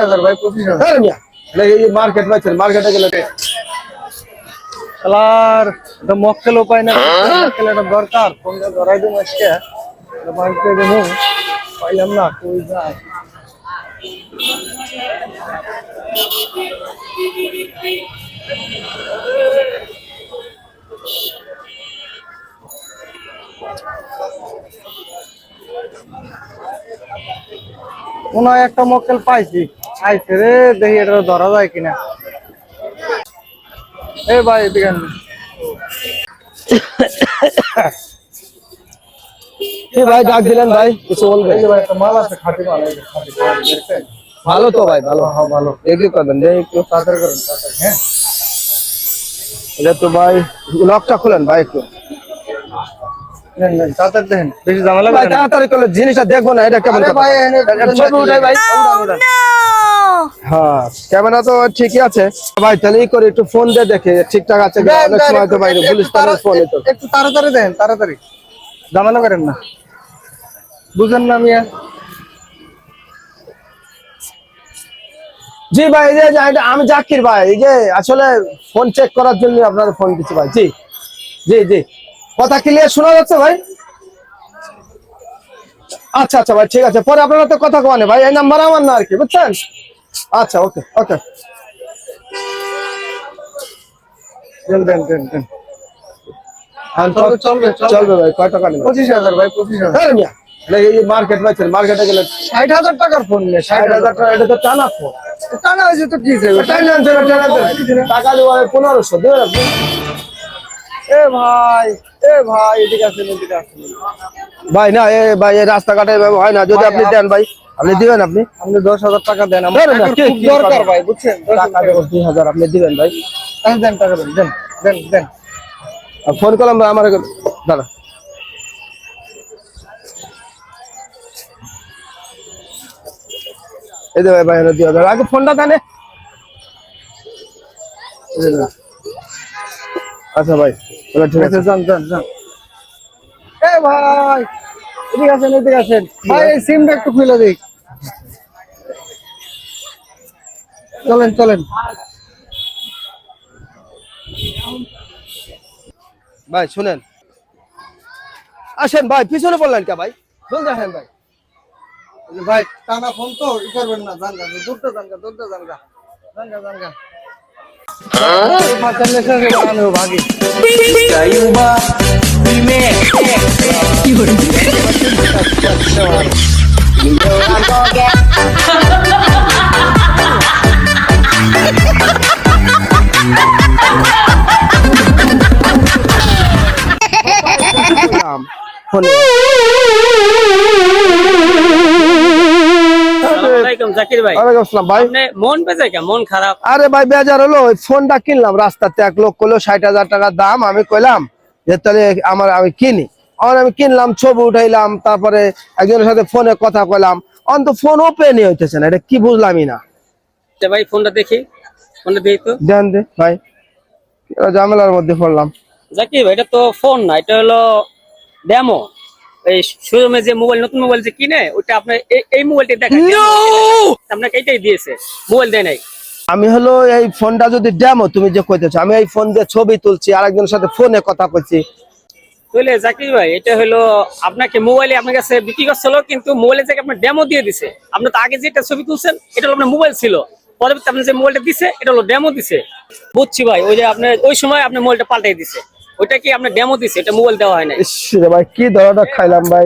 25,000 ভাই 25,000 আরে মিয়া এই মার্কেট পাইছেন মার্কেটে গেলে শালার এটা মক্কেল উপায় না মক্কেল এটা দরকার ফোনটা ধরাই দিন আজকে বাড়িতে দেবো পাইলাম না কই যায় মনে হয় একটা মক্কেল পাইছি আইছে রে দেখি এটা ধরা যায় কিনা এ ভাই এদিকে কি ভাই ডাক দিলেন ভাই কিছু বলবেন এই যে ভাই একটা মাল আছে খাঁটি মাল এই যে খাঁটি মাল দেখছেন ভালো তো ভাই ভালো হ্যাঁ ভালো এগ্রি করবেন যে একটু তাড়াতাড়ি করেন তাড়াতাড়ি হ্যাঁ এটা তো ভাই লকটা খুলেন ভাই একটু নেন নেন তাড়াতাড়ি দেন বেশি ঝামেলা ভাই করেন না। তাড়াতাড়ি করলে জিনিসটা দেখবো না এটা কেমন আরে কথা? ভাই এনে এটা ছবি উঠাই ভাই হ্যাঁ ক্যামেরা তো ঠিকই আছে ভাই তাহলে করি একটু ফোন দিয়ে দেখে ঠিকঠাক আছে কিনা। অনেক সময় তো ভাই পুলিশ থানার ফোন তো একটু তাড়াতাড়ি দেন তাড়াতাড়ি ঝামেলা করেন না বুঝেন না মিয়া জি ভাই এই যে আমি জাকির ভাই এই যে আসলে ফোন চেক করার জন্য আপনার ফোন দিচ্ছি ভাই জি জি জি কথা ক্লিয়ার শোনা যাচ্ছে ভাই আচ্ছা আচ্ছা ভাই ঠিক আছে পরে আপনারা তো কথা কোয়ানে ভাই এই নাম্বার আমার না আর কি বুঝছেন আচ্ছা ওকে ওকে দেন দেন দেন দেন চলবে চলবে ভাই কয় টাকা নেবেন 25,000 ভাই 25,000 হ্যাঁ মিয়া এই মার্কেট পাইছেন মার্কেটে গেলে 60,000 টাকার ফোন নিয়ে 60,000 টাকা এটা তো টানা ফোন টাকা হয়েছে তো কি যাবে টাকা দেবো 1500 দেবেন আপনি এ ভাই এদিকে আসেন এদিকে আসেন ভাই না এ ভাই এই রাস্তাঘাটে এভাবে হয় না যদি আপনি দেন ভাই আপনি দিবেন আপনি আপনি 10,000 টাকা দেন আমার দেন না, টাকার কি- খুব কি দরকার কথা? ভাই বুঝছেন টাকা দেবো 2000 আপনি দিবেন ভাই দেন টাকা দেন দেন দেন দেন আর ফোন করলাম ভাই আমার দাঁড়া এই যে ভাই ভাই এনে দিয়ে দাও আগে ফোনটা দেন আচ্ছা ভাই এবার ঠিক আছে যান যান যান এ ভাই এদিকে আসেন ভাই এই সিমটা একটু খুলে দিই চলেন চলেন ভাই শুনেন আসেন ভাই পিছনে পড়লেন কে ভাই জলদি আসেন ভাই ভাই টানা ফোন তো ই করবেন না জানগা দূরতে জানগা জানগা ভাগি ফোনে আসসালামাইকুম জাকির ভাই ওয়ালাইকুম আসসালাম ভাই আপনি মন বেজায় কেন মন খারাপ আরে ভাই বেজার হলো ওই ফোনটা কিনলাম রাস্তাতে 1 লোক কইলো 60,000 টাকা দাম আমি কইলাম যে তাহলে আমি কিনি আর আমি কিনলাম ছবি উঠাইলাম তারপরে একজনের সাথে ফোনে কথা কইলাম অন্ত ফোন ওপেনই হইতেছে না এটা কি বুঝলামই না তা ভাই ফোনটা দেখি তো দেন দে ভাই এবার ঝামেলার মধ্যে পড়লাম জাকির ভাই এটা তো ফোন না এটা হলো ডেমো এই শোরুমে যে মোবাইল নতুন মোবাইল যে কিনে ওটা আপনার এই মোবাইলটা দেখেন আপনাকে এইটাই দিয়েছে মোবাইল দেয় নাই আমি হলো এই ফোনটা যদি ডেমো তুমি যে কইতেছো আমি এই ফোন দিয়ে ছবি তুলছি আরেকজনের সাথে ফোনে কথা কইছি তাহলে জাকির ভাই এটা হলো আপনাকে মোবাইলে আপনার কাছে বিক্রি করছিল কিন্তু মোবাইলে থেকে আপনার ডেমো দিয়ে দিছে আপনি তো আগে যেটা ছবি তুলছেন এটা হলো আপনার মোবাইল ছিল পরবর্তী আপনি যে মোবাইলটা দিছে এটা হলো ডেমো দিছে বুঝছি ভাই ওই যে আপনার ওই সময় আপনি মোবাইলটা পাল্টাই দিছে ওইটা কি আপনার ডেমো দিছে এটা মোবাইল দেওয়া হয় না ইস রে ভাই কি ধরাটা খাইলাম ভাই